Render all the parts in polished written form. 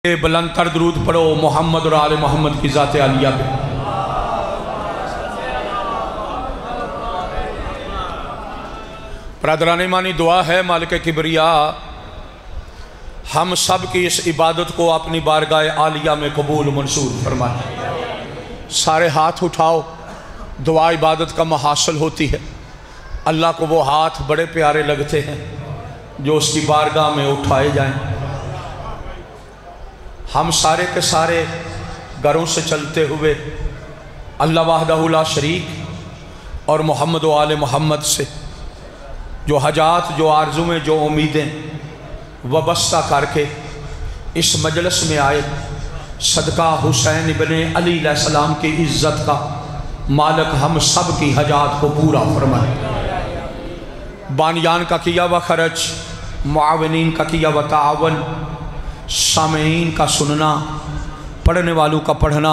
بلند تر درود پڑھو محمد اور آل محمد کی ذات عالیہ پہ۔ برادران ایمانی دعا ہے مالک کبریاء ہم سب کی اس عبادت کو اپنی بارگاہ عالیہ میں قبول منظور فرمائے۔ سارے ہاتھ اٹھاؤ، دعا عبادت کا محاصل ہوتی ہے۔ اللہ کو وہ ہاتھ بڑے پیارے لگتے ہیں جو اس کی بارگاہ میں اٹھائے جائیں۔ ہم سارے کے سارے گھروں سے چلتے ہوئے اللہ وحدہ لا شریک اور محمد و آل محمد سے جو حاجات، جو آرزویں، جو امیدیں وابستہ کر کے اس مجلس میں آئے، صدقہ حسین ابن علی علیہ السلام کی عزت کا مالک ہم سب کی حاجات کو پورا فرمائے۔ بانیان کا کیا و خرچ، معاونین کا کیا و تعاون، سامعین کا سننا، پڑھنے والوں کا پڑھنا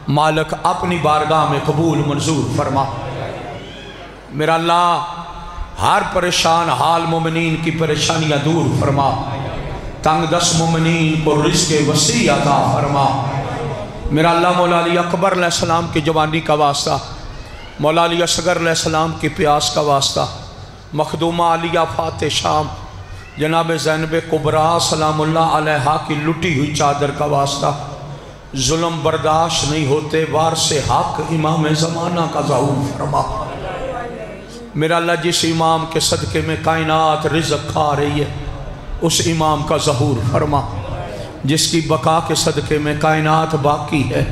مالک اپنی بارگاہ میں قبول منظور فرما۔ میرا اللہ ہر پریشان حال مومنین کی پریشانیاں دور فرما، تنگ دست مومنین کو رزق وسیع عطا فرما۔ میرا اللہ مولا علی اکبر علیہ السلام کی جوانی کا واسطہ، مولا علی اصغر علیہ السلام کی پیاس کا واسطہ، مخدومہ علیہ فاتح شام جناب زینب کبریٰ سلام اللہ علیہا کی لٹی ہوئی چادر کا واسطہ، ظلم برداشت نہیں ہوتے، وارث حق امام زمانہ کا ظہور فرما۔ میرا اللہ جس امام کے صدقے میں کائنات رزق کھا رہی ہے اس امام کا ظہور فرما، جس کی بقا کے صدقے میں کائنات باقی ہے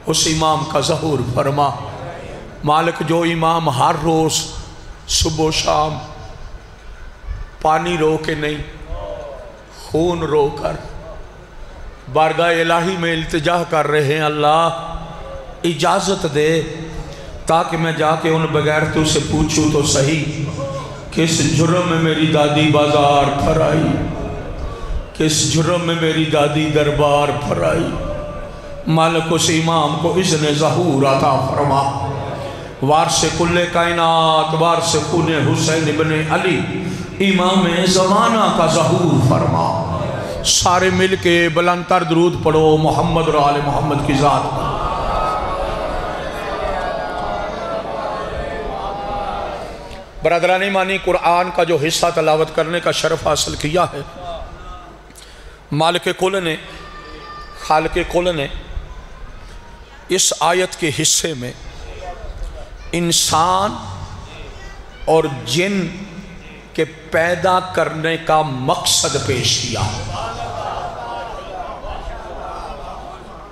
اس امام کا ظہور فرما۔ مالک جو امام ہر روز صبح و شام پانی رو کے نہیں، خون رو کر بارگاہ الہی میں التجا کر رہے ہیں، اللہ اجازت دے تاکہ میں جا کے ان بغیرتوں سے پوچھوں تو صحیح، کس جرم میں میری دادی بازار پھرائی، کس جرم میں میری دادی دربار پھرائی۔ مالک اس امام کو اذن ظہور عطا فرما، وارث کل کائنات، وارث خون حسین ابن علی امام زمانہ کا ظہور فرما۔ سارے مل کے بلند تر درود پڑھو محمد اور آل محمد کی ذات پر۔ برادران ایمانی قرآن کا جو حصہ تلاوت کرنے کا شرف حاصل کیا ہے، مالک کل نے، خالق کل نے اس آیت کے حصے میں انسان اور جن کے پیدا کرنے کا مقصد پیش کیا۔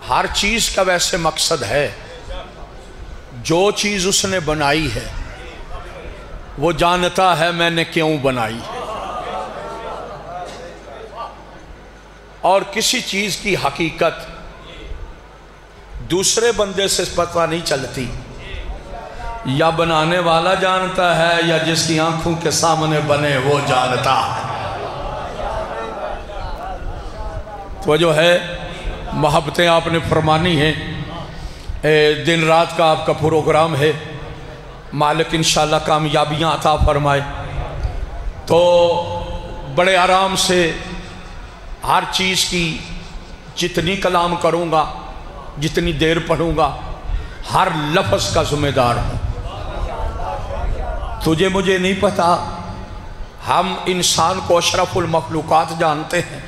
ہر چیز کا ویسے مقصد ہے، جو چیز اس نے بنائی ہے وہ جانتا ہے میں نے کیوں بنائی، اور کسی چیز کی حقیقت دوسرے بندے سے پتہ نہیں چلتی، یا بنانے والا جانتا ہے یا جس کی آنکھوں کے سامنے بنے وہ جانتا ہے۔ تو جو ہے محبتیں آپ نے فرمانی ہیں، دن رات کا آپ کا پروگرام ہے، مالک انشاءاللہ کامیابیاں عطا فرمائے۔ تو بڑے آرام سے ہر چیز کی جتنی کلام کروں گا، جتنی دیر پڑھوں گا، ہر لفظ کا ذمہ دار ہوں۔ تجھے مجھے نہیں پتا، ہم انسان کو اشرف المخلوقات جانتے ہیں،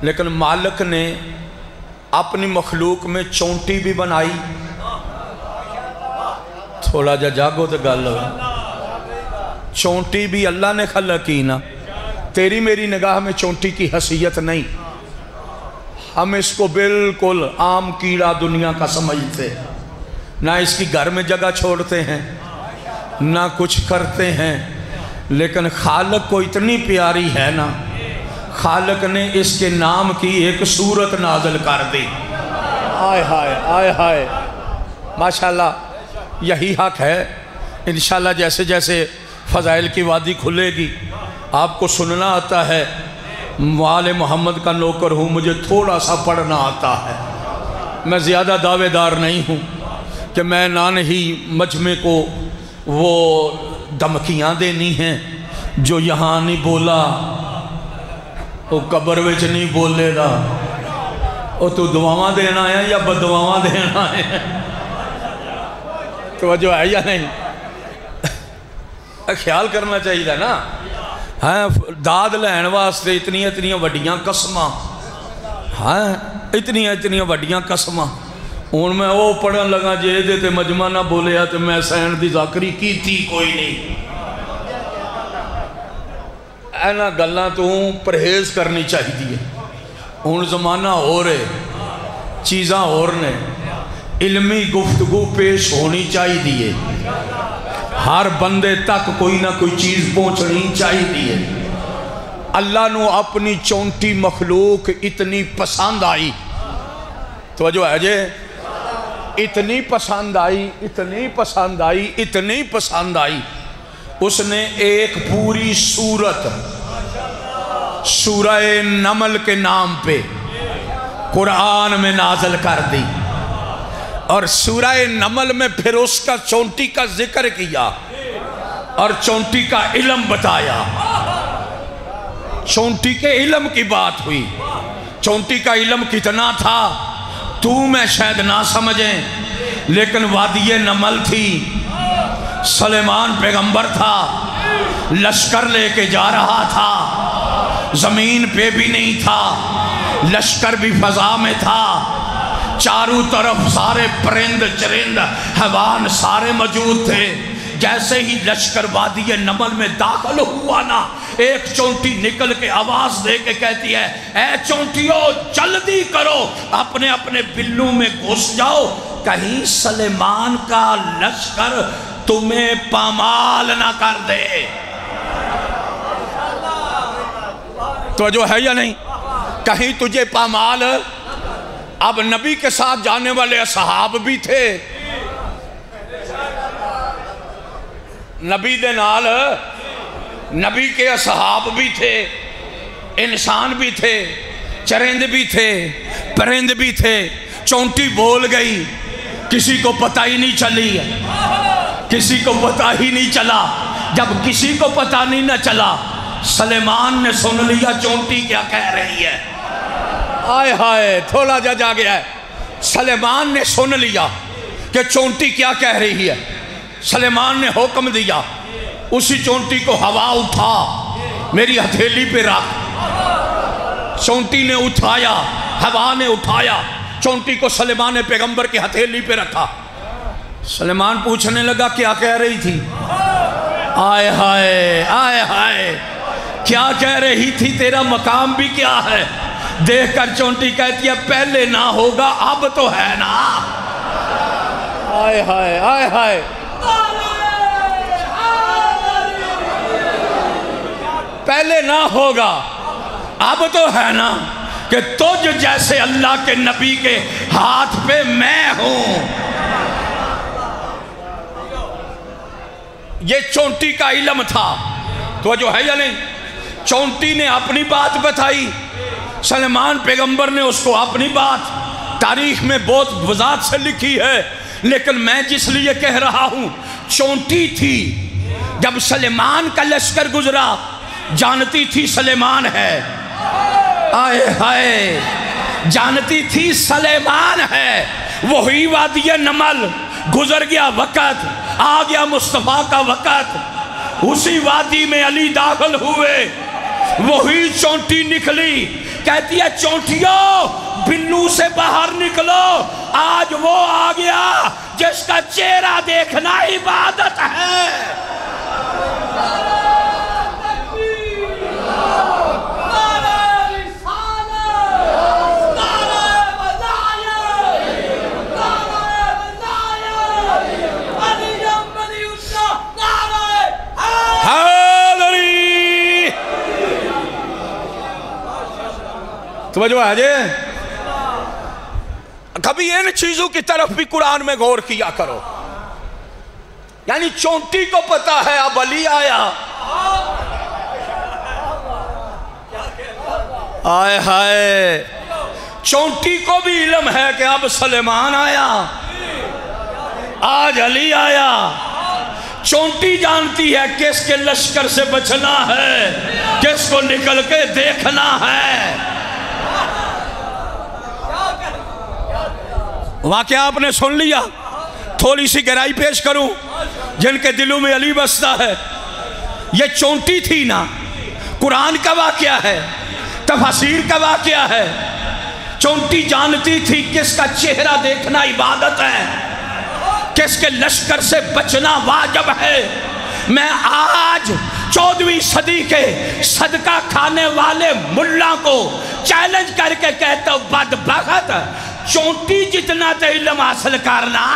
لیکن مالک نے اپنی مخلوق میں چونٹی بھی بنائی۔ تھوڑا جا جاگو تو گل ہو، چونٹی بھی اللہ نے خلق کی نا، تیری میری نگاہ میں چونٹی کی حیثیت نہیں، ہم اس کو بالکل عام کیڑا دنیا کا سمجھتے، نہ اس کی گھر میں جگہ چھوڑتے ہیں نہ کچھ کرتے ہیں، لیکن خالق کو اتنی پیاری ہے نا، خالق نے اس کے نام کی ایک صورت نازل کر دی۔ آئے ہائے آئے ہائے، ماشاءاللہ یہی حق ہے۔ انشاءاللہ جیسے جیسے فضائل کی وادی کھلے گی آپ کو سننا آتا ہے، آل محمد کا نوکر ہوں، مجھے تھوڑا سا پڑھنا آتا ہے، میں زیادہ دعوے دار نہیں ہوں کہ میں نہ نہیں مجمع کو وہ دھمکیاں دینی ہیں جو یہاں نہیں بولا وہ قبر وچ نہیں بولے گا، وہ تو دعاواں دینا آیا یا بددعاواں دینا آیا؟ توجہ ہے یا نہیں؟ خیال کرنا چاہیے نا. ہاں داد لین واسطے اتنی وڈیاں قسماں، ہاں اتنی وڈیاں قسماں. ہوں میں وہ پڑھن لگا جے دے تے مجمع نہ بولیا تو میں سین دی ذاکری کیتی کوئی نہیں. اینا گلاں تو پرہیز کرنی چاہیے. ہوں زمانہ ہو رہے، چیزاں اور نے، علمی گفتگو پیش ہونی چاہیے. ہر بندے تک کوئی نہ کوئی چیز پہنچنی چاہیے. اللہ نو اپنی چونٹی مخلوق اتنی پسند آئی، توجہ ہے جے، اتنی پسند آئی اس نے ایک پوری سورت سورہ نمل کے نام پہ قرآن میں نازل کر دی، اور سورہ نمل میں پھر اس کا چونٹی کا ذکر کیا اور چونٹی کا علم بتایا. چونٹی کے علم کی بات ہوئی. چونٹی کا علم کتنا تھا تو میں شاید نہ سمجھیں، لیکن وادی نمل تھی، سلیمان پیغمبر تھا، لشکر لے کے جا رہا تھا، زمین پہ بھی نہیں تھا، لشکر بھی فضا میں تھا، چاروں طرف سارے پرند چرند حیوان سارے موجود تھے. جیسے ہی لشکر وادی نمل میں داخل ہوا نا، ایک چونٹی نکل کے آواز دے کے کہتی ہے، اے چونٹیوں جلدی کرو، اپنے اپنے بلوں میں گھس جاؤ، کہیں سلیمان کا لشکر تمہیں پامال نہ کر دے. توجہ ہے یا نہیں؟ کہیں تجھے پامال. اب نبی کے ساتھ جانے والے اصحاب بھی تھے، نبی دے نال نبی کے اصحاب بھی تھے، انسان بھی تھے، چرند بھی تھے، پرند بھی تھے. چونٹی بول گئی، کسی کو پتہ ہی نہیں چلی، کسی کو پتہ ہی نہیں چلا. جب کسی کو پتہ نہیں نہ چلا، سلیمان نے سن لیا چونٹی کیا کہہ رہی ہے. آئے ہائے تھوڑا جا گیا ہے. سلیمان نے سن لیا کہ چونٹی کیا کہہ رہی ہے. سلیمان نے حکم دیا، اسی چونٹی کو ہوا اٹھا میری ہتھیلی پہ رکھ. چونٹی نے اٹھایا، ہوا نے اٹھایا چونٹی کو، سلیمان پیغمبر کی ہتھیلی پہ رکھا. سلیمان پوچھنے لگا کیا کہہ رہی تھی؟ آئے ہائے کیا کہہ رہی تھی؟ تیرا مقام بھی کیا ہے؟ دیکھ کر چونٹی کہتی ہے پہلے نہ ہوگا اب تو ہے نا. آئے ہائے پہلے نہ ہوگا اب تو ہے نا، کہ تجھ جیسے اللہ کے نبی کے ہاتھ پہ میں ہوں. یہ چونٹی کا علم تھا. تو جو ہے یا نہیں؟ چونٹی نے اپنی بات بتائی، سلیمان پیغمبر نے اس کو اپنی بات. تاریخ میں بہت وضاحت سے لکھی ہے، لیکن میں جس لیے کہہ رہا ہوں، چونٹی تھی جب سلیمان کا لشکر گزرا، جانتی تھی سلیمان ہے. آئے ہائے جانتی تھی سلیمان ہے. وہی وادی نمل، گزر گیا وقت، آ گیا مصطفیٰ کا وقت. اسی وادی میں علی داخل ہوئے، وہی چونٹی نکلی، کہتی ہے چونٹیوں بلو سے باہر نکلو، آج وہ آ گیا جس کا چہرہ دیکھنا عبادت ہے. توجہ ہے جی. کبھی ان چیزوں کی طرف بھی قرآن میں غور کیا کرو. یعنی چونٹی کو پتا ہے اب علی آیا. آئے ہائے چونٹی کو بھی علم ہے کہ اب سلیمان آیا، آج علی آیا. چونٹی جانتی ہے کس کے لشکر سے بچنا ہے، کس کو نکل کے دیکھنا ہے. واقعہ آپ نے سن لیا، تھوڑی سی گہرائی پیش کروں۔ جن کے دلوں میں علی بستا ہے، یہ چونٹی تھی نا، قرآن کا واقعہ ہے، تفاسیر کا واقعہ ہے۔ چونٹی جانتی تھی کس کا چہرہ دیکھنا عبادت ہے، کس کے لشکر سے بچنا واجب ہے۔ میں آج 14ویں صدی کے صدقہ کھانے والے ملا کو چیلنج کر کے کہتا ہوں، بدبخت، چونٹی جتنا تے علم حاصل کرنا۔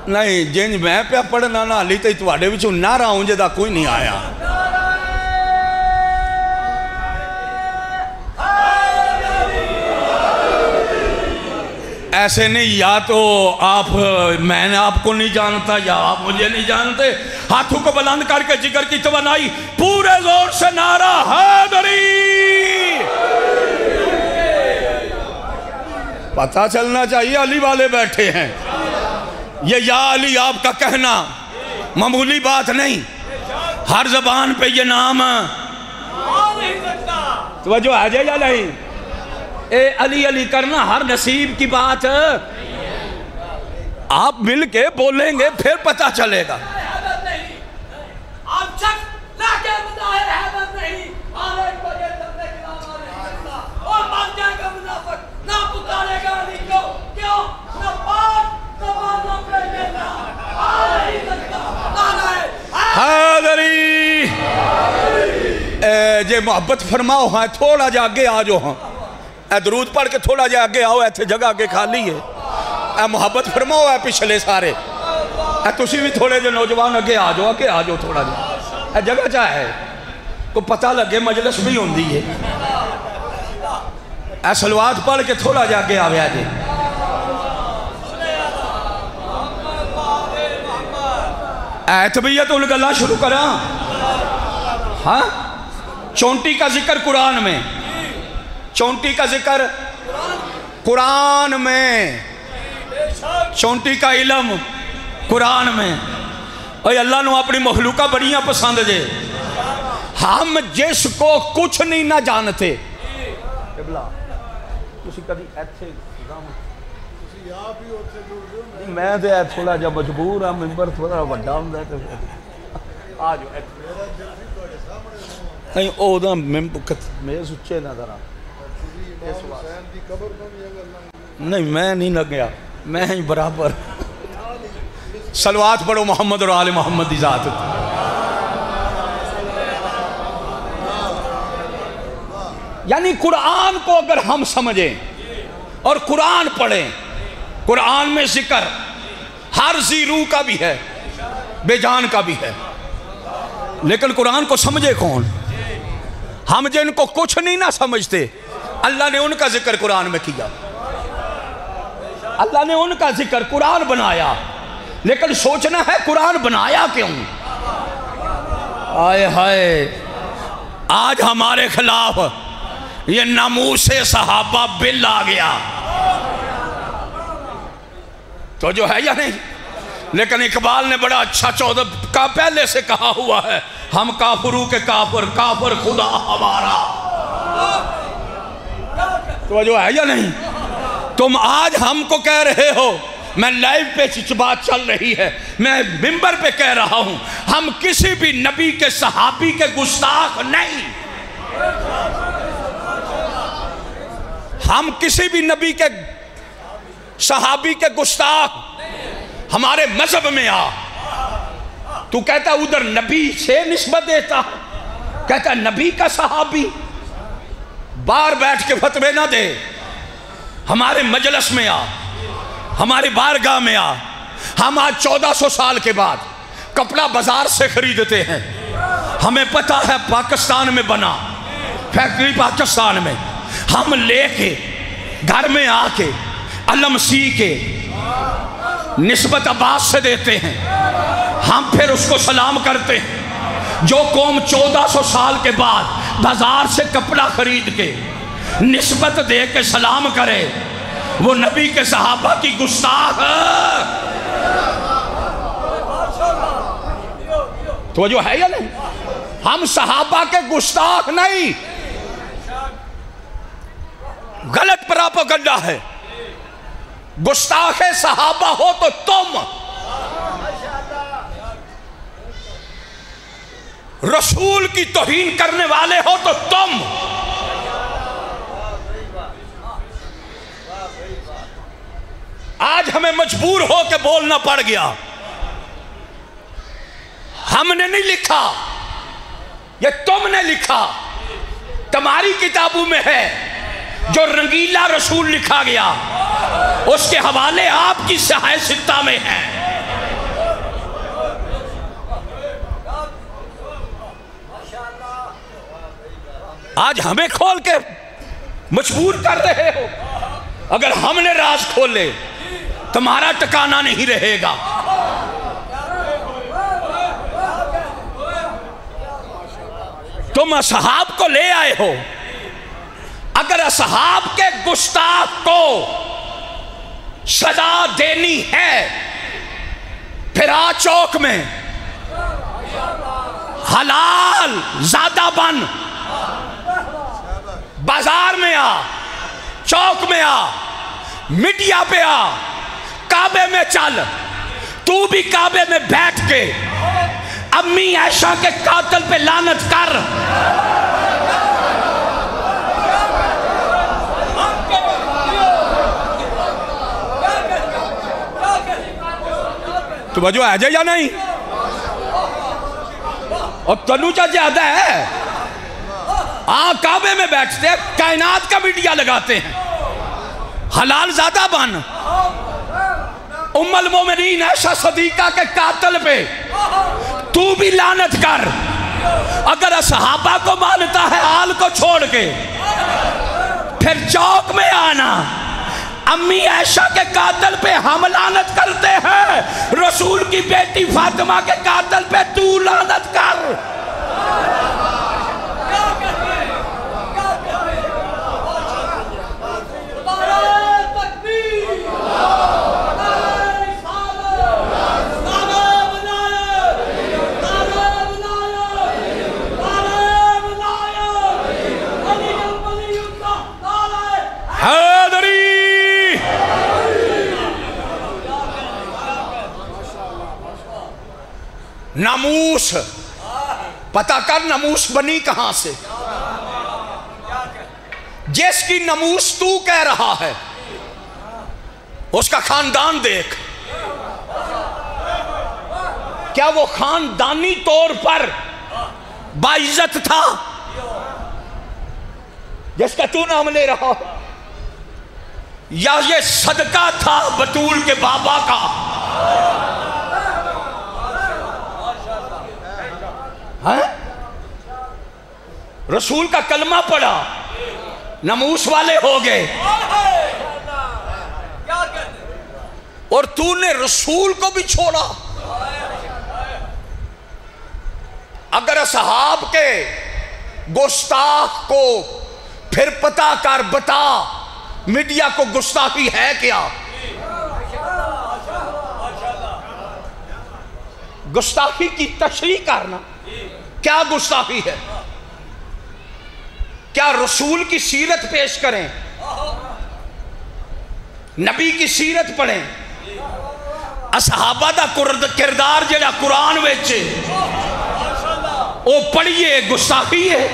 نہیں جنج میں پہ پڑھنا نہ لی تے تواڈے وچوں نعرہ اونجے دا کوئی نہیں آیا۔ ایسے نہیں، یا تو میں نے آپ کو نہیں جانتا یا آپ مجھے نہیں جانتے۔ ہاتھوں کو بلند کر کے جگر کی توانائی، پورے زور سے نعرہ حیدری۔ پتہ چلنا چاہیے علی والے بیٹھے ہیں۔ یہ یا علی آپ کا کہنا معمولی بات نہیں، ہر زبان پہ یہ نام توجہ آ جائے یا نہیں؟ اے علی علی کرنا ہر نصیب کی بات، آپ مل کے بولیں گے پھر پتہ چلے گا۔ حیدری جے محبت فرماؤ ہاں تھوڑا جا آگے آ جو ہاں، اے درود پڑھ کے تھوڑا جا آگے آؤ، ایتھے جگہ آگے خالی ہے۔ اے محبت فرماؤ اے پچھلے سارے، اے تسی بھی تھوڑے جو نوجوان آگے آ جو تھوڑا جا، اے جگہ چاہ ہے کو پتہ لگے مجلس بھی ہوندی ہے۔ اے صلوات پڑھ کے تھوڑا جا آگے آوے آجے۔ اے طبیعت الگلہ شروع کرا، ہاں چونٹی کا ذکر قرآن میں، چونٹی کا ذکر قرآن میں، چونٹی کا علم قرآن میں۔ اے اللہ نو اپنی مخلوقہ بڑیاں پسند جے، ہم جس کو کچھ نہیں نہ جانتے۔ میں دے تھوڑا جا مجبور ہاں، ممبر تھوڑا وڈا ہوں دے آجو نہیں او دا میں سچے نظر آ نہیں، میں نہیں لگیا، میں ہی برابر۔ صلوات پڑھو محمد اور آل محمد دی ذات۔ یعنی قرآن کو اگر ہم سمجھیں اور قرآن پڑھیں، قرآن میں ذکر ہر ذی روح کا بھی ہے، بے جان کا بھی ہے، لیکن قرآن کو سمجھے کون؟ ہم جن کو کچھ نہیں نہ سمجھتے، اللہ نے ان کا ذکر قرآن میں کیا، اللہ نے ان کا ذکر قرآن بنایا، لیکن سوچنا ہے قرآن بنایا کیوں؟ آئے ہائے، آج ہمارے خلاف یہ ناموس صحابہ بل آ گیا تو جو ہے یا نہیں؟ لیکن اقبال نے بڑا اچھا 14 کا پہلے سے کہا ہوا ہے، ہم کافروں کے کافر، کافر خدا ہمارا۔ تو جو ہے یا نہیں؟ تم آج ہم کو کہہ رہے ہو، میں لائیو پہ بات چل رہی ہے، میں ممبر پہ کہہ رہا ہوں، ہم کسی بھی نبی کے صحابی کے گستاخ نہیں، ہم کسی بھی نبی کے صحابی کے گستاخ، ہمارے مذہب میں آ۔ تو کہتا ادھر نبی سے نسبت دیتا، کہتا نبی کا صحابی، باہر بیٹھ کے فتوے نہ دے، ہمارے مجلس میں آ، ہماری بارگاہ میں آ۔ ہم آج 1400 سال کے بعد کپڑا بازار سے خریدتے ہیں، ہمیں پتہ ہے پاکستان میں بنا، فیکٹری پاکستان میں، ہم لے کے گھر میں آ کے علم سی کے نسبت عباس سے دیتے ہیں، ہم پھر اس کو سلام کرتے ہیں۔ جو قوم 1400 سال کے بعد بازار سے کپڑا خرید کے نسبت دے کے سلام کرے، وہ نبی کے صحابہ کی گستاخ ہے۔ تو جو ہے یا نہیں؟ ہم صحابہ کے گستاخ نہیں. غلط پراپگنڈا ہے. گستاخ صحابہ ہو تو تم، رسول کی توہین کرنے والے ہو تو تم. آج ہمیں مجبور ہو کے بولنا پڑ گیا. ہم نے نہیں لکھا، یہ تم نے لکھا. تمہاری کتابوں میں ہے جو رنگیلا رسول لکھا گیا، اس کے حوالے آپ کی صحیح ستہ میں ہیں. آج ہمیں کھول کے مجبور کر رہے ہو. اگر ہم نے راز کھولے تمہارا ٹکانا نہیں رہے گا. تم اصحاب کو لے آئے ہو. اگر اصحاب کے گستاخ کو سزا دینی ہے پھر آ چوک میں حلال زیادہ بن، بازار میں آ، چوک میں آ، میڈیا پہ آ، کعبے میں چل. تو بھی کعبے میں بیٹھ کے امی عائشہ کے قاتل پہ لعنت کر. توجہ ہے جائے یا نہیں؟ اور تنو چا زیادہ ہے. کعبے میں بیٹھتے کائنات کا میڈیا لگاتے ہیں. حلال زیادہ بن. ام المومنین عائشہ صدیقہ کے قاتل پہ تو بھی لعنت کر. اگر صحابہ کو مانتا ہے آل کو چھوڑ کے پھر چوک میں آنا. امی عائشہ کے قاتل پہ ہم لعنت کرتے ہیں، رسول کی بیٹی فاطمہ کے قاتل پہ تو لعنت کر. ناموس پتہ کر، ناموس بنی کہاں سے؟ جس کی ناموس تو کہہ رہا ہے اس کا خاندان دیکھ. کیا وہ خاندانی طور پر باعزت تھا جس کا تو نام لے رہا، یا یہ صدقہ تھا بطول کے بابا کا؟ رسول کا کلمہ پڑھا، ناموس والے ہو گئے. اور تو نے رسول کو بھی چھوڑا. اگر اصحاب کے گستاخ کو پھر پتہ کر بتا میڈیا کو گستاخی ہے کیا؟ گستاخی کی تشریح کرنا کیا گستاخی ہے؟ کیا رسول کی سیرت پیش کریں، نبی کی سیرت پڑھیں، اصحابہ دا کردار جڑا قرآن وچ او پڑھیے گستاخی ہے؟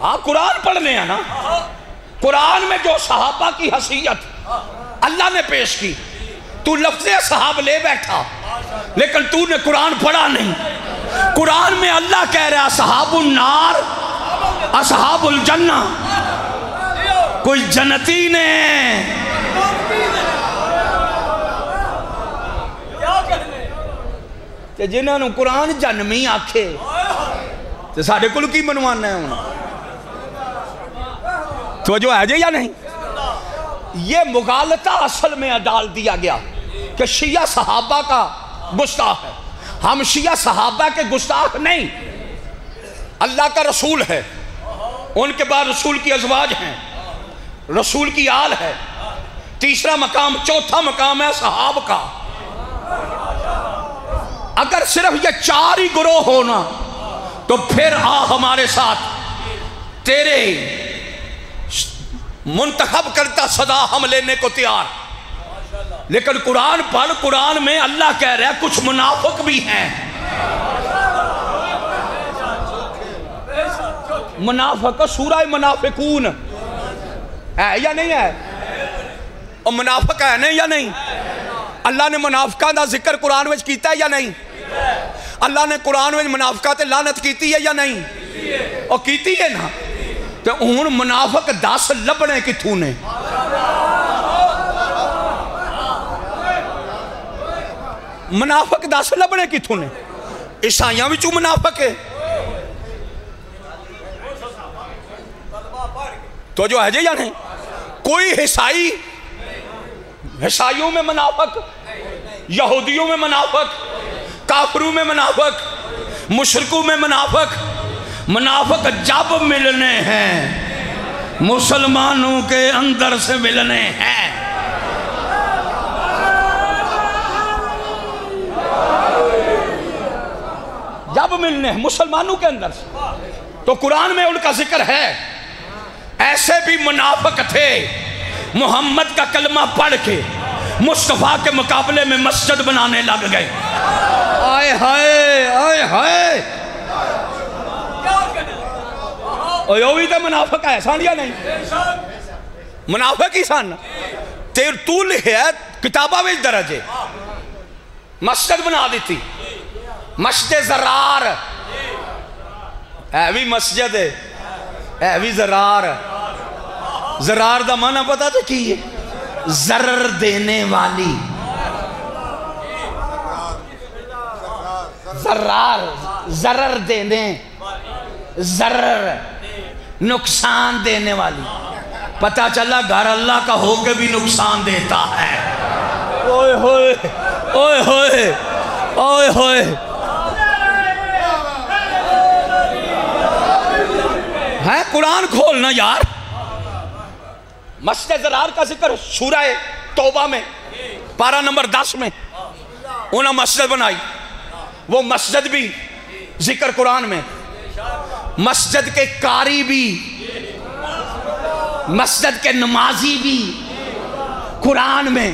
ہاں قرآن پڑھنے ہیں نا. قرآن میں جو صحابہ کی حیثیت اللہ نے پیش کی، تو لفظ صحاب لے بیٹھا لیکن تو نے قرآن پڑھا نہیں. قرآن میں اللہ کہہ رہا اصحاب النار اصحاب الجنہ. کوئی جنتی نے کہ جنہوں نے قرآن جنمی آکھے تو ساڑھے کل کی منوانا ہے انہوں. توجہ ہے جائے یا نہیں؟ یہ مغالطہ اصل میں ڈال دیا گیا کہ شیعہ صحابہ کا گستاخ ہے. ہم شیعہ صحابہ کے گستاخ نہیں. اللہ کا رسول ہے، ان کے بعد رسول کی ازواج ہیں، رسول کی آل ہے. تیسرا مقام، چوتھا مقام ہے صحاب کا. اگر صرف یہ 4 ہی گروہ ہونا تو پھر آ ہمارے ساتھ، تیرے منتخب کرتا صدا ہم لینے کو تیار. لیکن قرآن پڑھ، قرآن میں اللہ کہہ رہا ہے کچھ منافق بھی ہیں. منافق سورہ منافقون ہے یا نہیں ہے؟ اور منافق ہے نہیں یا نہیں؟ اللہ نے منافقاں دا ذکر قرآن میں کیتا ہے یا نہیں؟ اللہ نے قرآن میں منافقات لعنت کیتی ہے یا نہیں؟ اور کیتی ہے نا. تو ہن منافق 10 لبنے کتھوں نے؟ منافق 10 لبنے کتھوں نے؟ عیسائیاں وچوں منافق ہے تو جو ہے جی یا نہیں؟ کوئی عیسائیوں میں منافق، یہودیوں میں منافق، کافروں میں منافق، مشرکوں میں منافق. منافق جب ملنے ہیں مسلمانوں کے اندر سے ملنے ہیں. جب ملنے ہیں مسلمانوں کے اندر سے. تو قرآن میں ان کا ذکر ہے. ایسے بھی منافق تھے محمد کا کلمہ پڑھ کے مصطفیٰ کے مقابلے میں مسجد بنانے لگ گئے. آئے ہائے آئے ہائے. اوہی تو منافق ہے سان یا نہیں؟ منافق ہی سان. تو لکھے کتابہ میں درجے مسجد بنا دیتی. مسجد زرار ہے بھی مسجد ہے بھی زرار. زرار دا معنی پتا تو کی ہے؟ ضرر دینے والی. زرار ضرر دینے، ضرر نقصان دینے والی. پتا چلا گھر اللہ کا ہو کے بھی نقصان دیتا ہے. اوئے ہوئے اوئے ہوئے اوئے ہوئے. ہے قرآن کھولنا یار. مسجد زرار کا ذکر سورہ توبہ میں پارہ نمبر 10 میں انہوں نے مسجد بنائی. وہ مسجد بھی ذکر قرآن میں، مسجد کے قاری بھی، مسجد کے نمازی بھی قرآن میں.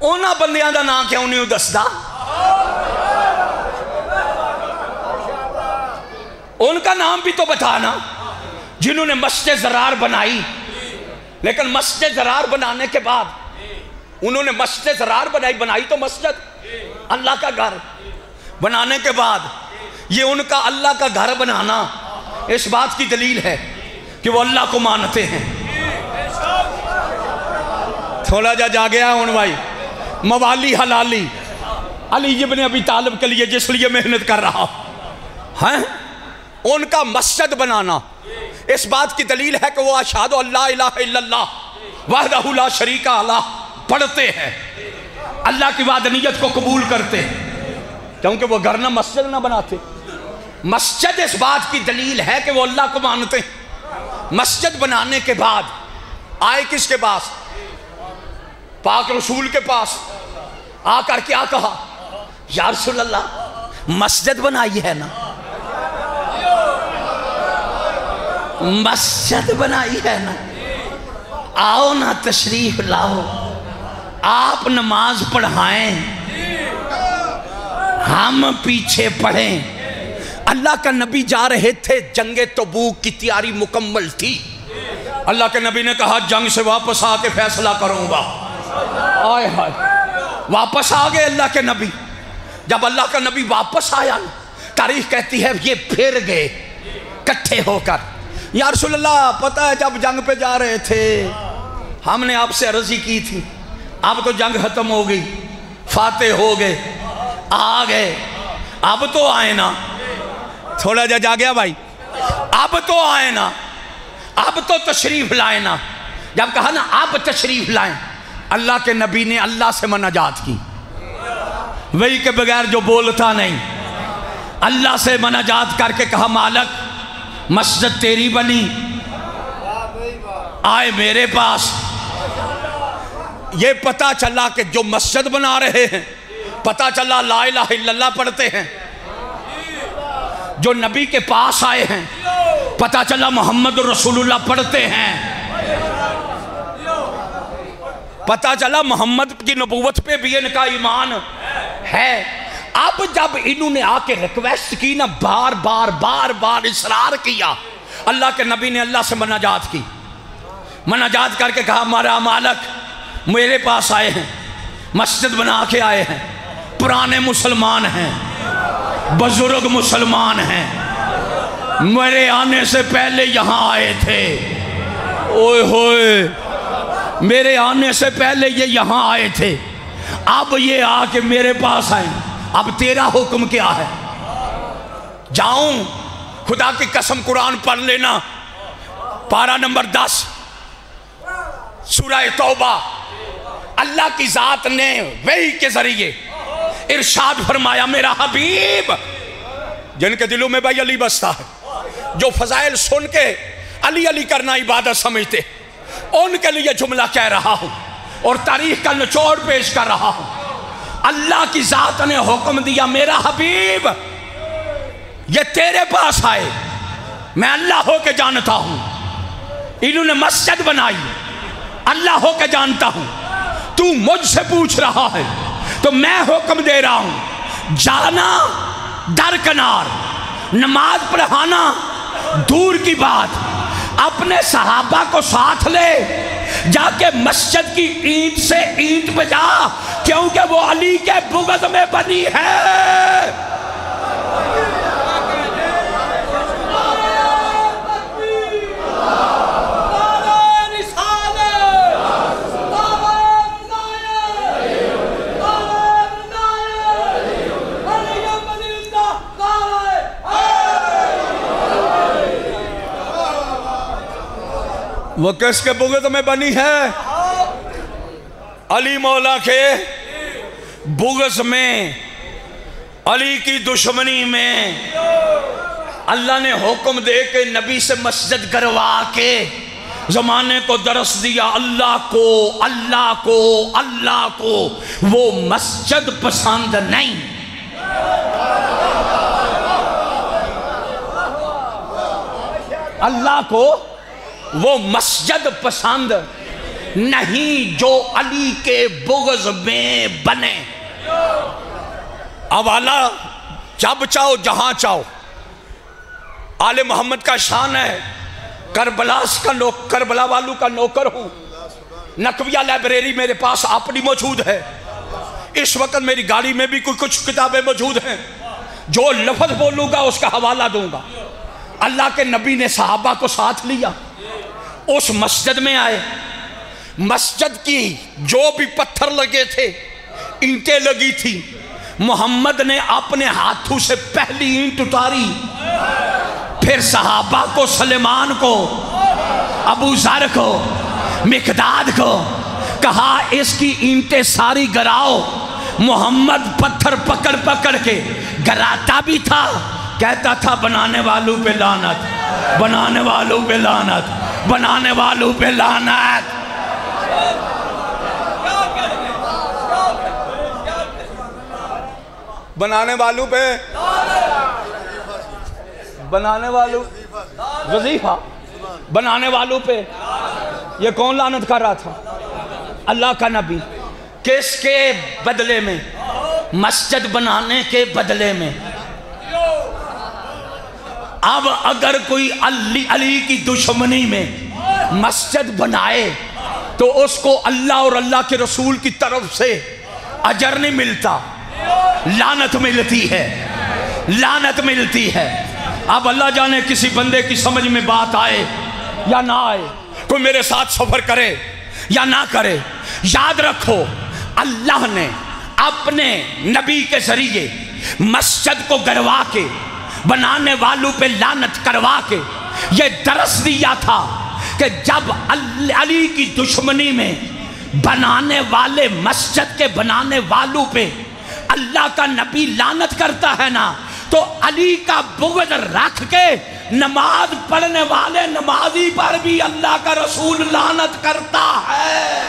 انہاں بندیاں دا نام کیوں نہیں دسدا؟ ان کا نام بھی تو بتانا جنہوں نے مسجد زرار بنائی. لیکن مسجد زرار بنانے کے بعد انہوں نے مسجد زرار بنائی تو مسجد اللہ کا گھر بنانے کے بعد یہ ان کا اللہ کا گھر بنانا اس بات کی دلیل ہے کہ وہ اللہ کو مانتے ہیں. تھوڑا جا گیا ہوں بھائی. موالی حلالی علی ابن ابی طالب کے لیے جس لیے محنت کر رہا ہے، ان کا مسجد بنانا اس بات کی دلیل ہے کہ وہ اشہد اللہ الہ الا اللہ وحدہ لا شریک لہ پڑھتے ہیں، اللہ کی وحدانیت کو قبول کرتے ہیں. کیونکہ وہ گھر نہ مسجد نہ بناتے. مسجد اس بات کی دلیل ہے کہ وہ اللہ کو مانتے ہیں. مسجد بنانے کے بعد آئے کس کے پاس؟ پاک رسول کے پاس. آ کر کیا کہا؟ یا رسول اللہ مسجد بنائی ہے نا، مسجد بنائی ہے نا، آؤ نا تشریف لاؤ، آپ نماز پڑھائیں، ہم پیچھے پڑھیں. اللہ کا نبی جا رہے تھے، جنگ تبوک کی تیاری مکمل تھی. اللہ کے نبی نے کہا جنگ سے واپس آ کے فیصلہ کروں گا. آئے ہائے واپس آ گئے اللہ کے نبی. جب اللہ کا نبی واپس آیا تاریخ کہتی ہے یہ پھر گئے کٹھے ہو کر. یا رسول اللہ پتہ ہے جب جنگ پہ جا رہے تھے ہم نے آپ سے عرضی کی تھی، اب تو جنگ ختم ہو گئی، فاتح ہو گئے، آ گئے، اب تو آئے نا. تھوڑا جا گیا بھائی. اب تو آئے نا، اب تو تشریف لائے نا. جب کہا نا اب تشریف لائیں، اللہ کے نبی نے اللہ سے مناجات کی. وہی کے بغیر جو بولتا نہیں، اللہ سے مناجات کر کے کہا مالک مسجد تیری بنی، آئے میرے پاس. یہ پتا چلا کہ جو مسجد بنا رہے ہیں پتہ چلا لا الہ الا اللہ پڑھتے ہیں، جو نبی کے پاس آئے ہیں پتہ چلا محمد رسول اللہ پڑھتے ہیں، پتہ چلا محمد کی نبوت پہ بھی ان کا ایمان ہے۔ اب جب انہوں نے آ کے ریکویسٹ کی نا، بار بار اصرار کیا، اللہ کے نبی نے اللہ سے مناجات کی، مناجات کر کے کہا ہمارا مالک میرے پاس آئے ہیں، مسجد بنا کے آئے ہیں، پرانے مسلمان ہیں، بزرگ مسلمان ہیں، میرے آنے سے پہلے یہاں آئے تھے، اوئے ہوئے میرے آنے سے پہلے یہ یہاں آئے تھے، اب یہ آ کے میرے پاس آئیں، اب تیرا حکم کیا ہے؟ جاؤں؟ خدا کی قسم قرآن پڑھ لینا، پارہ نمبر 10 سورہ توبہ، اللہ کی ذات نے وحی کے ذریعے ارشاد فرمایا میرا حبیب، جن کے دلوں میں بھائی علی بستا ہے، جو فضائل سن کے علی علی کرنا عبادت سمجھتے، ان کے لیے جملہ کہہ رہا ہوں اور تاریخ کا نچوڑ پیش کر رہا ہوں۔ اللہ کی ذات نے حکم دیا میرا حبیب یہ تیرے پاس آئے، میں اللہ ہو کے جانتا ہوں، انہوں نے مسجد بنائی، اللہ ہو کے جانتا ہوں، تو مجھ سے پوچھ رہا ہے تو میں حکم دے رہا ہوں، جانا درکنار، نماز پڑھانا دور کی بات، اپنے صحابہ کو ساتھ لے، جا کے مسجد کی اینٹ سے اینٹ پہ جا، کیونکہ وہ علی کے بغض میں بنی ہے۔ وہ کس کے بغض میں بنی ہے؟ علی مولا کے بغض میں، علی کی دشمنی میں۔ اللہ نے حکم دے کے نبی سے مسجد کروا کے زمانے کو درس دیا، اللہ کو وہ مسجد پسند نہیں۔ اللہ کو وہ مسجد پسند نہیں جو علی کے بغض میں بنے۔ اب اعلیٰ جب چاہو جہاں چاہو، آل محمد کا شان ہے، کربلا والوں کا نوکر ہوں، نقویہ لائبریری میرے پاس اپنی موجود ہے، اس وقت میری گاڑی میں بھی کچھ کتابیں موجود ہیں، جو لفظ بولوں گا اس کا حوالہ دوں گا۔ اللہ کے نبی نے صحابہ کو ساتھ لیا، اس مسجد میں آئے، مسجد کی جو بھی پتھر لگے تھے، اینٹیں لگی تھی، محمد نے اپنے ہاتھوں سے پہلی اینٹ اتاری، پھر صحابہ کو، سلیمان کو، ابو ذر کو، مقداد کو کہا اس کی اینٹیں ساری گراؤ۔ محمد پتھر پکڑ پکڑ کے گراتا بھی تھا، کہتا تھا بنانے والوں پہ لعنت، بنانے والوں پہ لعنت، بنانے والوں پہ لعنت۔ بنانے والوں پہ، بنانے والوں، وظیفہ بنانے والوں پہ، یہ کون لعنت کر رہا تھا؟ اللہ کا نبی۔ کس کے بدلے میں؟ مسجد بنانے کے بدلے میں۔ اب اگر کوئی علی کی دشمنی میں مسجد بنائے تو اس کو اللہ اور اللہ کے رسول کی طرف سے اجر نہیں ملتا، لعنت ملتی ہے، لعنت ملتی ہے۔ اب اللہ جانے کسی بندے کی سمجھ میں بات آئے یا نہ آئے، کوئی میرے ساتھ سفر کرے یا نہ کرے، یاد رکھو اللہ نے اپنے نبی کے ذریعے مسجد کو گروا کے، بنانے والوں پہ لعنت کروا کے یہ درس دیا تھا کہ جب علی کی دشمنی میں بنانے والے، مسجد کے بنانے والوں پہ اللہ کا نبی لعنت کرتا ہے نا، تو علی کا بغض رکھ کے نماز پڑھنے والے نمازی پر بھی اللہ کا رسول لعنت کرتا ہے۔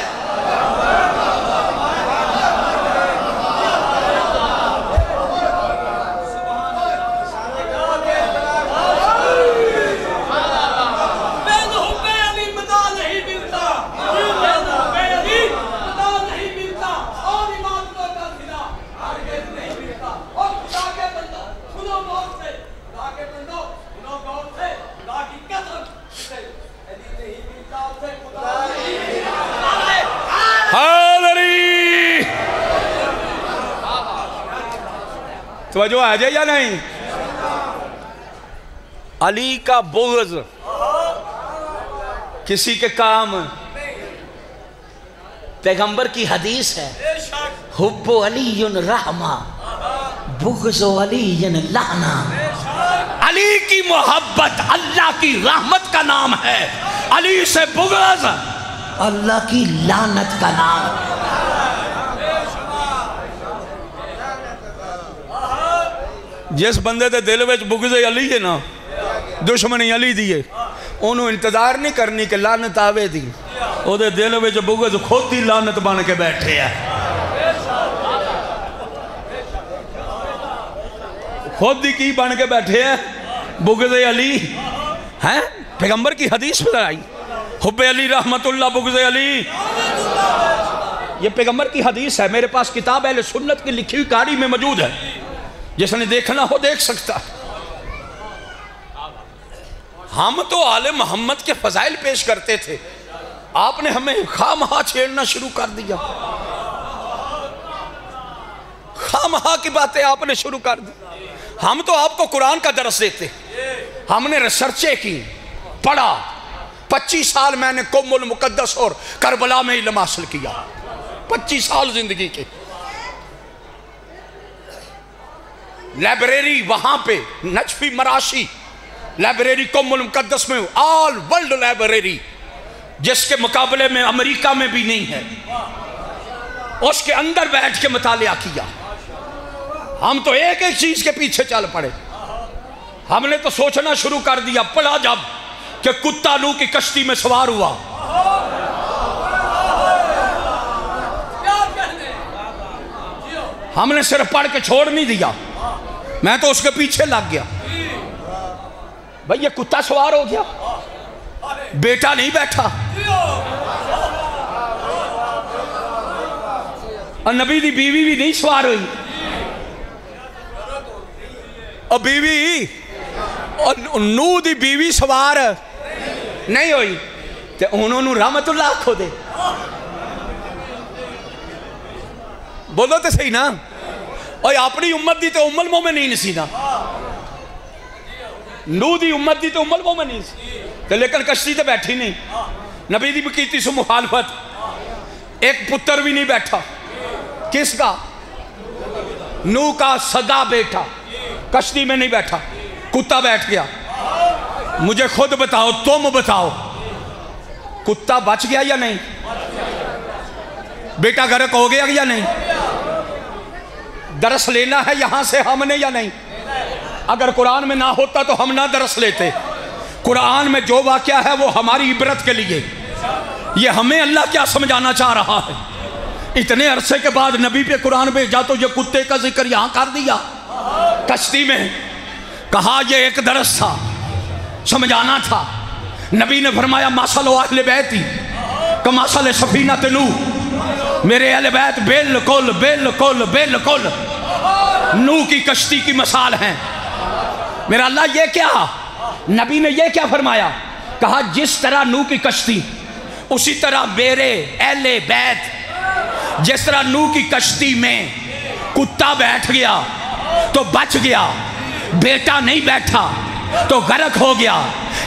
توجہ آ جائے یا نہیں؟ علی کا بغض کسی کے کام. پیغمبر کی حدیث ہے حب علی رحمہ بغض علی لعنہ. علی کی محبت اللہ کی رحمت کا نام ہے، علی سے بغض اللہ کی لعنت کا نام ہے. جس بندے دے دل وچ بغض علی ہے نا، دشمنی علی دی ہے، انہوں انتظار نہیں کرنی کہ لعنت آوے دی، او دے دل وچ بغض خود ہی لعنت بن کے بیٹھے ہیں. خود ہی کی بن کے بیٹھے ہیں بغض علی ہیں. پیغمبر کی حدیث پر آئی حب علی رحمت اللہ بغض علی. یہ پیغمبر کی حدیث ہے، میرے پاس کتاب اہل سنت کی لکھی ہوئی کاری میں موجود ہے، جس نے دیکھنا ہو دیکھ سکتا. ہم تو آل محمد کے فضائل پیش کرتے تھے، آپ نے ہمیں خامہا چھیڑنا شروع کر دیا. خامہا کی باتیں آپ نے شروع کر دی. ہم تو آپ کو قرآن کا درس دیتے، ہم نے ریسرچیں کی، پڑھا. 25 سال میں نے قم المقدس اور کربلا میں علم حاصل کیا. 25 سال زندگی کے. لائبریری وہاں پہ نجفی مراشی لائبریری قم المقدس میں آل ورلڈ لائبریری، جس کے مقابلے میں امریکہ میں بھی نہیں ہے، اس کے اندر بیٹھ کے مطالعہ کیا. ہم تو ایک ایک چیز کے پیچھے چل پڑے. ہم نے تو سوچنا شروع کر دیا پڑھا جب کہ کتا نوح کی کشتی میں سوار ہوا. ہم نے صرف پڑھ کے چھوڑ نہیں دیا، میں تو اس کے پیچھے لگ گیا. بھئی یہ کتا سوار ہو گیا، بیٹا نہیں بیٹھا، اور نبی دی بیوی بھی نہیں سوار ہوئی، اور بیوی اور نوح دی بیوی سوار نہیں ہوئی تو انہوں نے رحمت اللہ کھو دے. بولو تو صحیح نا. اور اپنی امت دی تو ام المومنین سی نا، نوح دی امت دی تو ام المومنین سی، لیکن کشتی تے بیٹھی نہیں. نبی دی بکیتی سے مخالفت. ایک پتر بھی نہیں بیٹھا. کس کا؟ نوح کا سگا بیٹا کشتی میں نہیں بیٹھا، کتا بیٹھ گیا. مجھے خود بتاؤ، تم بتاؤ، کتا بچ گیا یا نہیں؟ بیٹا غرق ہو گیا یا نہیں؟ درس لینا ہے یہاں سے ہم نے یا نہیں؟ اگر قرآن میں نہ ہوتا تو ہم نہ درس لیتے. قرآن میں جو واقعہ ہے وہ ہماری عبرت کے لیے. یہ ہمیں اللہ کیا سمجھانا چاہ رہا ہے؟ اتنے عرصے کے بعد نبی پہ قرآن بھیجا تو یہ کتے کا ذکر یہاں کر دیا کشتی میں. کہا یہ ایک درس تھا، سمجھانا تھا. نبی نے فرمایا مثل اہل بیتی کمثل سفینۃ نوح. میرے اہل بیت بالکل بالکل بالکل نوح کی کشتی کی مثال ہیں. میرا اللہ یہ کیا؟ نبی نے یہ کیا فرمایا؟ کہا جس طرح نوح کی کشتی اسی طرح میرے اہل بیت. جس طرح نوح کی کشتی میں کتا بیٹھ گیا تو بچ گیا، بیٹا نہیں بیٹھا تو غرق ہو گیا،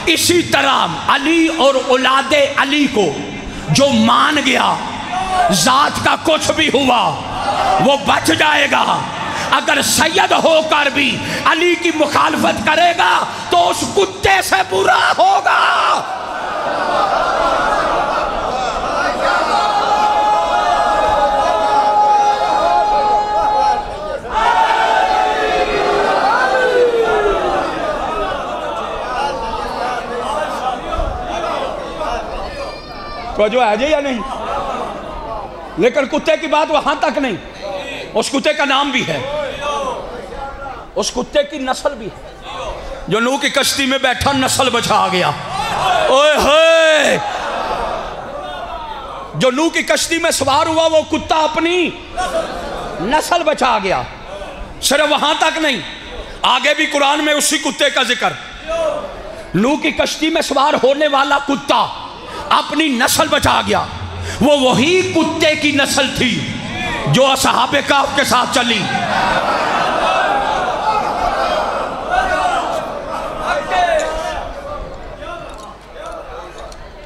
اسی طرح علی اور اولاد علی کو جو مان گیا ذات کا کچھ بھی ہوا وہ بچ جائے گا. اگر سید ہو کر بھی علی کی مخالفت کرے گا تو اس کتے سے برا ہوگا. تو جو ہے یا نہیں؟ لیکن کتے کی بات وہاں تک نہیں. اس کتے کا نام بھی ہے، اس کتے کی نسل بھی ہے. جو نوح کی کشتی میں بیٹھا نسل بچا گیا. اوئے ہوئے، جو نوح کی کشتی میں سوار ہوا وہ کتا اپنی نسل بچا گیا. صرف وہاں تک نہیں، آگے بھی قرآن میں اسی کتے کا ذکر. نوح کی کشتی میں سوار ہونے والا کتا اپنی نسل بچا گیا. وہ وہی کتے کی نسل تھی جو اصحاب کہف کے ساتھ چلی.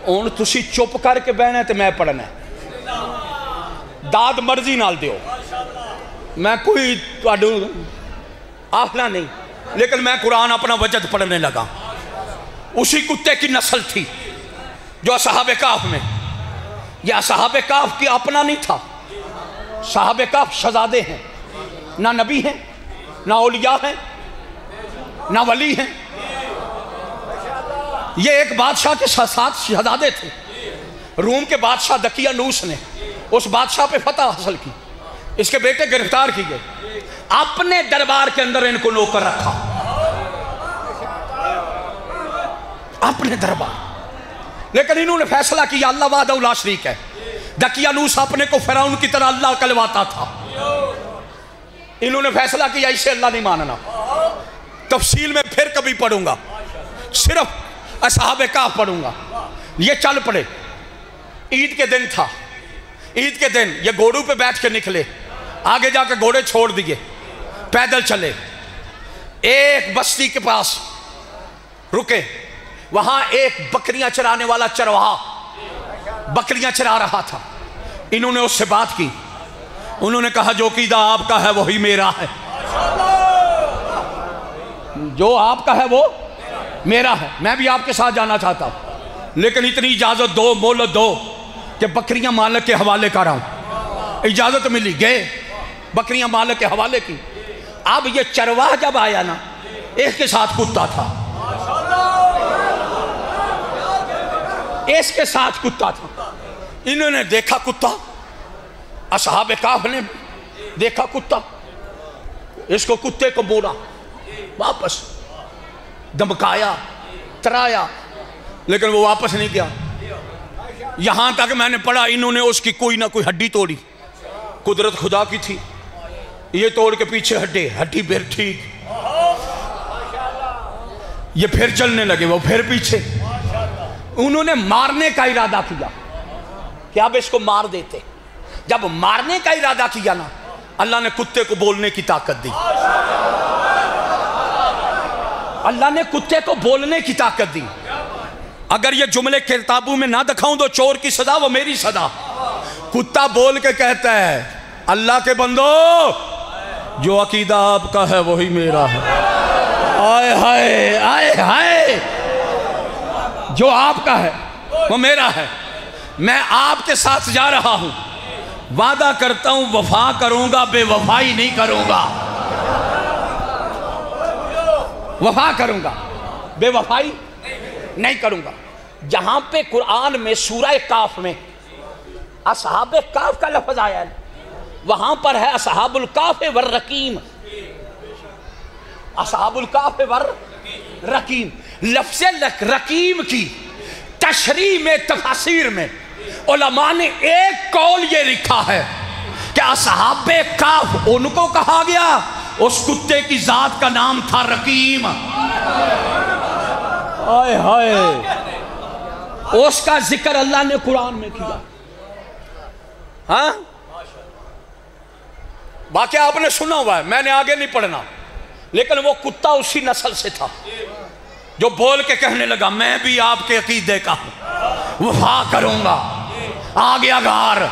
ہن تسی چپ کر کے بہنا ہے تے میں پڑھنا ہے داد مرضی نال دیو میں کوئی تواڈو آخنا نہیں لیکن میں قرآن اپنا وجد پڑھنے لگا اسی کتے کی نسل تھی جو اصحاب کہف میں یہ اصحاب کہف کی اپنا نہیں تھا صحاب کہف شہزادے ہیں نہ نبی ہیں نہ اولیاء ہیں نہ ولی ہیں یہ ایک بادشاہ کے ساتھ شہزادے تھے روم کے بادشاہ دقیانوس نے اس بادشاہ پہ فتح حاصل کی اس کے بیٹے گرفتار کی گئے اپنے دربار کے اندر ان کو نوکر رکھا اپنے دربار لیکن انہوں نے فیصلہ کیا اللہ وحدہ لا شریک ہے دقیانوس اپنے کو فرعون کی طرح اللہ کہلواتا تھا انہوں نے فیصلہ کیا اسے اللہ نہیں ماننا تفصیل میں پھر کبھی پڑھوں گا صرف اصحاب کہف پڑھوں گا یہ چل پڑے عید کے دن تھا عید کے دن یہ گھوڑوں پہ بیٹھ کے نکلے آگے جا کے گھوڑے چھوڑ دیے پیدل چلے ایک بستی کے پاس رکے وہاں ایک بکریاں چرانے والا چرواہا بکریاں چرا رہا تھا انہوں نے اس سے بات کی انہوں نے کہا جو عقیدہ آپ کا ہے وہی میرا ہے جو آپ کا ہے وہ میرا ہے میں بھی آپ کے ساتھ جانا چاہتا ہوں لیکن اتنی اجازت دو مہلت دو کہ بکریاں مالک کے حوالے کر رہا ہوں اجازت ملی گئے بکریاں مالک کے حوالے کی اب یہ چرواہ جب آیا نا ایک کے ساتھ کتا تھا اس کے ساتھ کتا تھا انہوں نے دیکھا کتا اصحاب کہف نے دیکھا کتا اس کو کتے کو بولا واپس دمکایا ترایا لیکن وہ واپس نہیں کیا یہاں تک میں نے پڑھا انہوں نے اس کی کوئی نہ کوئی ہڈی توڑی قدرت خدا کی تھی یہ توڑ کے پیچھے ہڈی پھر ٹھیک یہ پھر چلنے لگے وہ پھر پیچھے انہوں نے مارنے کا ارادہ کیا کہ اب اس کو مار دیتے جب مارنے کا ارادہ کیا نا اللہ نے کتے کو بولنے کی طاقت دی اللہ نے کتے کو بولنے کی طاقت دی اگر یہ جملے کتابوں میں نہ دکھاؤں تو چور کی سزا وہ میری سزا کتا بول کے کہتا ہے اللہ کے بندو جو عقیدہ آپ کا ہے وہی میرا ہے آئے ہائے آئے ہائے جو آپ کا ہے وہ میرا ہے میں آپ کے ساتھ جا رہا ہوں وعدہ کرتا ہوں وفا کروں گا بے وفائی نہیں کروں گا وفا کروں گا بے وفائی نہیں کروں گا جہاں پہ قرآن میں سورہ کہف میں اصحاب کہف کا لفظ آیا ہے وہاں پر ہے اصحاب الکہف والرقیم اصحاب الکہف والرقیم لفظ رقیم کی تشریح میں تفاسیر میں علماء نے ایک قول یہ لکھا ہے کہ اصحاب کہف ان کو کہا گیا اس کتے کی ذات کا نام تھا رقیم آئے ہائے اس کا ذکر اللہ نے قرآن میں کیا ہاں واقعہ آپ نے سنا ہوا ہے میں نے آگے نہیں پڑھنا لیکن وہ کتا اسی نسل سے تھا جو بول کے کہنے لگا میں بھی آپ کے عقیدے کا ہوں وفا کروں گا آ گیا گھر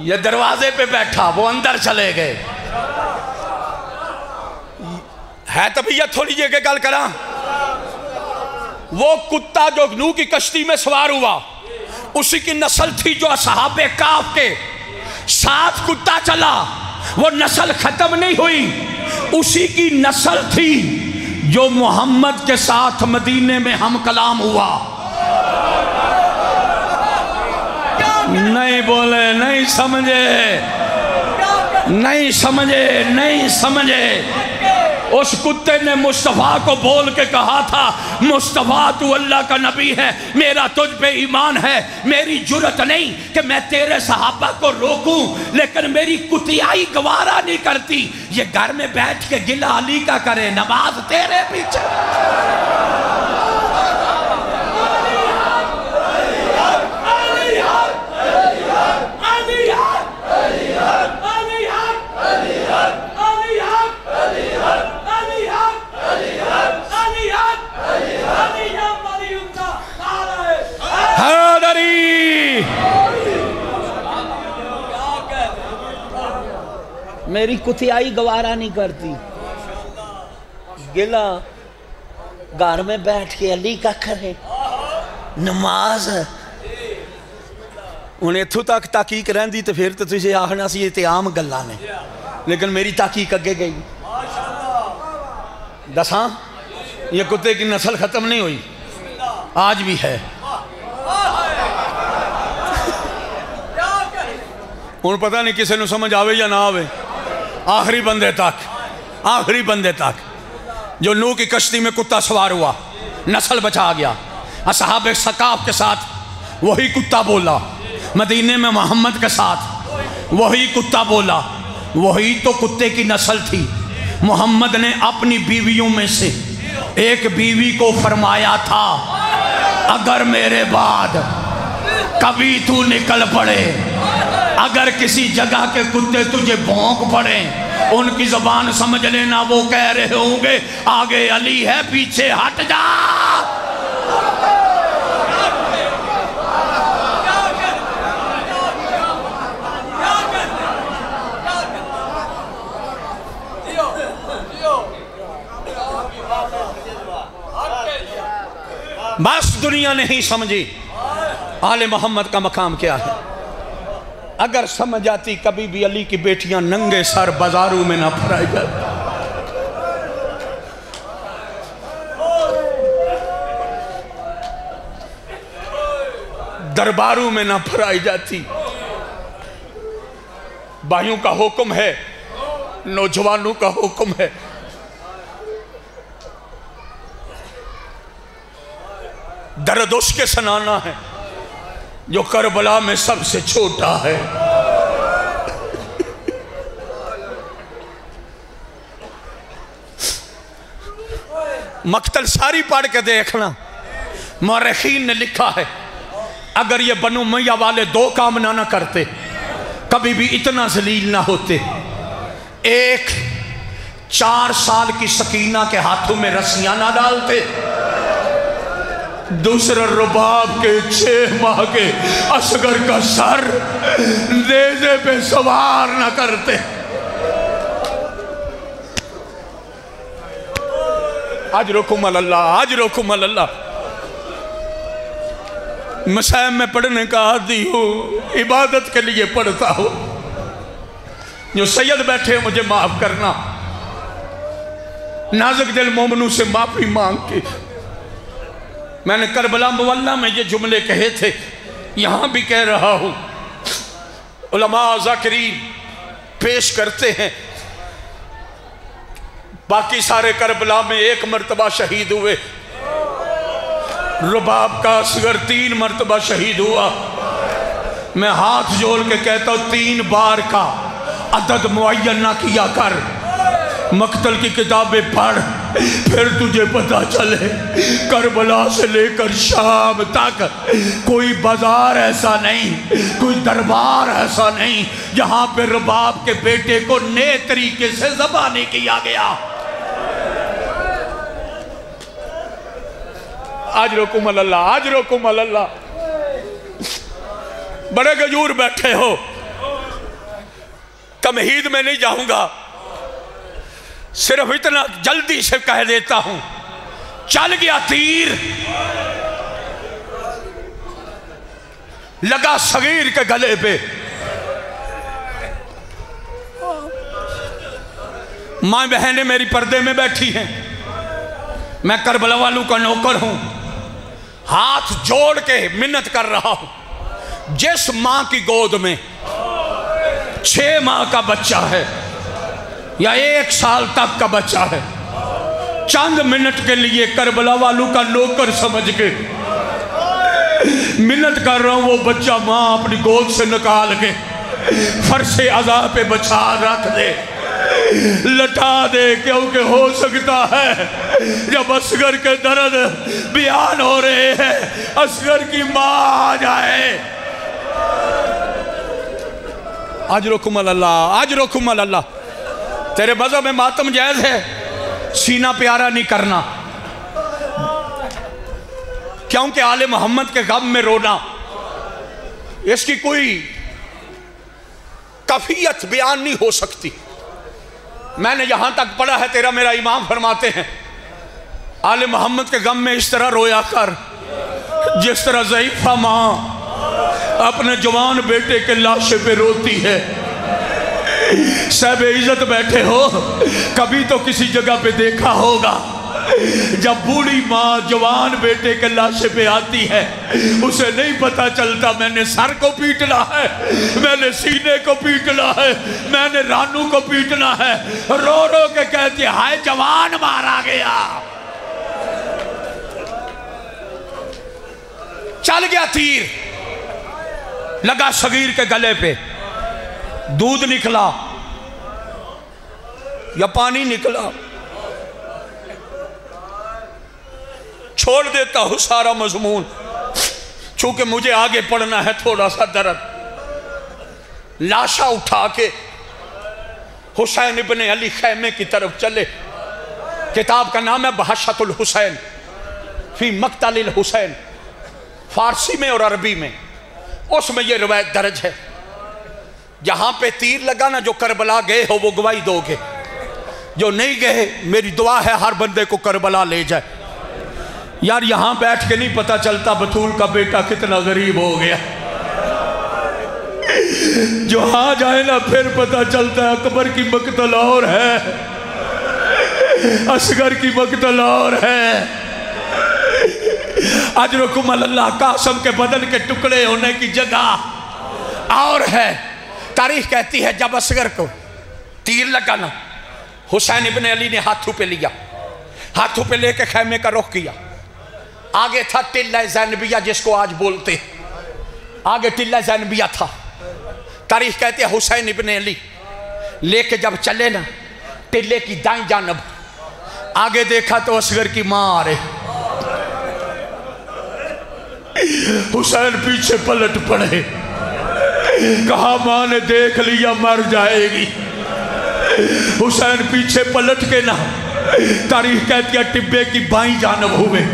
یہ دروازے پہ بیٹھا وہ اندر چلے گئے ہے طبیعت تھوڑی یہ کہ گل کرا وہ کتا جو نوح کی کشتی میں سوار ہوا اسی کی نسل تھی جو اصحاب کہف کے ساتھ کتا چلا وہ نسل ختم نہیں ہوئی اسی کی نسل تھی جو محمد کے ساتھ مدینے میں ہم کلام ہوا نہیں بولے نہیں سمجھے نہیں سمجھے نہیں سمجھے اس کتے نے مصطفیٰ کو بول کے کہا تھا مصطفیٰ تو اللہ کا نبی ہے میرا تجھ پہ ایمان ہے میری جرت نہیں کہ میں تیرے صحابہ کو روکوں لیکن میری کتیائی گوارا نہیں کرتی یہ گھر میں بیٹھ کے گلہ علی کا کرے نماز تیرے پیچھے میری کتیائی گوارا نہیں کرتی، گلا گھر میں بیٹھ کے علی کا کرے نماز انہیں اتھو تک تحقیق رہن دی تو پھر تو تجھے آخنا سی یہ تے عام گلاں نے، لیکن میری تحقیق اگے گئی۔ دساں یہ کتے کی نسل ختم نہیں ہوئی، آج بھی ہے۔ ان پتہ نہیں کسی نے سمجھ آوے یا نہ آوے، آخری بندے تک جو نوح کی کشتی میں کتا سوار ہوا، نسل بچا گیا، اصحاب ثقاف کے ساتھ وہی کتا بولا، مدینے میں محمد کے ساتھ وہی کتا بولا، وہی تو کتے کی نسل تھی۔ محمد نے اپنی بیویوں میں سے ایک بیوی کو فرمایا تھا اگر میرے بعد کبھی تو نکل پڑے، اگر کسی جگہ کے کتے تجھے بھونک پڑے، ان کی زبان سمجھ لینا وہ کہہ رہے ہوں گے آگے علی ہے پیچھے ہٹ جا۔ بس دنیا نہیں سمجھی آل محمد کا مقام کیا ہے۔ اگر سمجھ آتی کبھی بھی علی کی بیٹیاں ننگے سر بازاروں میں نہ پھرائی جاتی، درباروں میں نہ پھرائی جاتی۔ بھائیوں کا حکم ہے، نوجوانوں کا حکم ہے، درد اس کے سنانا ہے جو کربلا میں سب سے چھوٹا ہے۔ مقتل ساری پڑھ کے دیکھنا، مورخین نے لکھا ہے اگر یہ بنو امیہ والے دو کام نہ کرتے کبھی بھی اتنا ذلیل نہ ہوتے۔ ایک، 4 سال کی سکینہ کے ہاتھوں میں رسیاں نہ ڈالتے، دوسرا رباب کے 6 ماہ کے اصغر کا سر نیزے پہ سوار نہ کرتے۔ اجرکم اللہ، اجرکم اللہ۔ مسائب میں پڑھنے کا عادی ہوں، عبادت کے لیے پڑھتا ہوں۔ جو سید بیٹھے مجھے معاف کرنا، نازک دل مومنوں سے معافی مانگ کے میں نے کربلا مولہ میں یہ جملے کہے تھے، یہاں بھی کہہ رہا ہوں۔ علماء ذاکرین پیش کرتے ہیں باقی سارے کربلا میں 1 مرتبہ شہید ہوئے، رباب کا اصغر 3 مرتبہ شہید ہوا۔ میں ہاتھ جوڑ کے کہتا ہوں 3 بار کا عدد معین نہ کیا کر، مقتل کی کتابیں پڑھ، پھر تجھے پتا چلے کربلا سے لے کر شام تک کوئی بازار ایسا نہیں، کوئی دربار ایسا نہیں جہاں پہ رباب کے بیٹے کو نئے طریقے سے ذبح نہیں کیا گیا۔ اجرکم اللہ، اجرکم اللہ۔ بڑے گجور بیٹھے ہو، تمہید میں نہیں جاؤں گا، صرف اتنا جلدی سے کہہ دیتا ہوں، چل گیا تیر، لگا صغیر کے گلے پہ۔ ماں بہنیں میری پردے میں بیٹھی ہیں، میں کربلا والوں کا نوکر ہوں، ہاتھ جوڑ کے منت کر رہا ہوں۔ جس ماں کی گود میں 6 ماہ کا بچہ ہے یا 1 سال تک کا بچہ ہے، چند منٹ کے لیے کربلا والوں کا نوکر سمجھ کے منت کر رہا ہوں، وہ بچہ ماں اپنی گود سے نکال کے فرش عزا پہ بچھا رکھ دے، لٹا دے، کیونکہ ہو سکتا ہے جب اصغر کے درد بیان ہو رہے ہیں اصغر کی ماں آ جائے۔ اجرکم اللہ، اجرکم اللہ۔ تیرے مذہب میں ماتم جائز ہے، سینہ پیارا نہیں کرنا، کیونکہ آل محمد کے غم میں رونا اس کی کوئی کیفیت بیان نہیں ہو سکتی۔ میں نے یہاں تک پڑھا ہے، تیرا میرا امام فرماتے ہیں آل محمد کے غم میں اس طرح رویا کر جس طرح ضعیفہ ماں اپنے جوان بیٹے کے لاشے پہ روتی ہے۔ صاحب عزت بیٹھے ہو، کبھی تو کسی جگہ پہ دیکھا ہوگا جب بوڑھی ماں جوان بیٹے کے لاشے پہ آتی ہے، اسے نہیں پتا چلتا میں نے سر کو پیٹنا ہے، میں نے سینے کو پیٹنا ہے، میں نے رانوں کو پیٹنا ہے، رو رو کے کہتی ہے ہائے جوان مارا گیا۔ چل گیا تیر، لگا صغیر کے گلے پہ، دودھ نکلا یا پانی نکلا، چھوڑ دیتا ہوں سارا مضمون، چونکہ مجھے آگے پڑھنا ہے تھوڑا سا درد۔ لاشا اٹھا کے حسین ابن علی خیمے کی طرف چلے۔ کتاب کا نام ہے بحثۃ الحسین فی مقتل الحسین، فارسی میں اور عربی میں، اس میں یہ روایت درج ہے۔ جہاں پہ تیر لگا نا، جو کربلا گئے ہو وہ گواہی دو گے، جو نہیں گئے میری دعا ہے ہر بندے کو کربلا لے جائے۔ یار یہاں بیٹھ کے نہیں پتا چلتا بطول کا بیٹا کتنا غریب ہو گیا، جو ہاں جائے نا پھر پتا چلتا ہے اکبر کی مقتل اور ہے، اصغر کی مقتل اور ہے۔ اجرکم اللہ، قاسم کے بدن کے ٹکڑے ہونے کی جگہ اور ہے۔ تاریخ کہتی ہے جب اصغر کو تیر لگا نا، حسین ابن علی نے ہاتھوں پہ لیا، ہاتھوں پہ لے کے خیمے کا رخ کیا۔ آگے تھا ٹلہ زینبیہ جس کو آج بولتے، آگے ٹلہ زینبیہ تھا۔ تاریخ کہتے ہیں حسین ابن علی لے کے جب چلے نا ٹلے کی دائیں جانب، آگے دیکھا تو اصغر کی ماں آ رہے، حسین پیچھے پلٹ پڑے، کہا ماں نے دیکھ لیا مر جائے گی۔ حسین پیچھے پلٹ کے نہ، تاریخ کہتی ہے ٹبے کی بائیں جانب ہوئے۔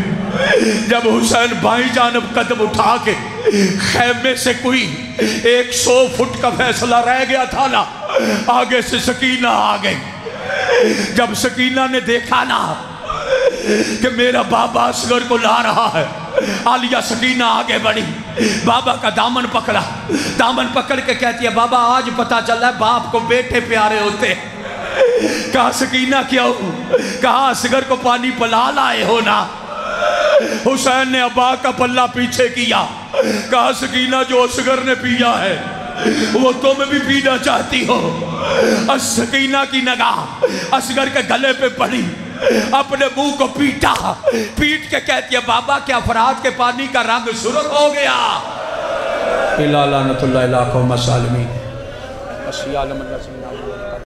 جب حسین بائیں جانب قدم اٹھا کے خیمے سے کوئی 100 فٹ کا فیصلہ رہ گیا تھا نا، آگے سے سکینہ آ گئی۔ جب سکینہ نے دیکھا نا کہ میرا بابا اصغر کو لا رہا ہے، عالیہ سکینہ آگے بڑھی، بابا کا دامن پکڑا، دامن پکڑ کے کہتی ہے بابا آج پتا چلا ہے باپ کو بیٹے پیارے ہوتے۔ کہا سکینہ کیا ہو؟ کہا اصغر کو پانی پلا لائے ہو نا۔ حسین نے ابا کا پلہ پیچھے کیا، کہا سکینہ جو اصغر نے پیا ہے وہ تم بھی پینا چاہتی ہو۔ سکینہ کی نگاہ اصغر کے گلے پہ پڑی، اپنے منہ کو پیٹا، پیٹ کے کہتی ہے بابا کیا فرات کے پانی کا رنگ سرخ ہو گیا؟ لعنت اللہ علیہ وسلم۔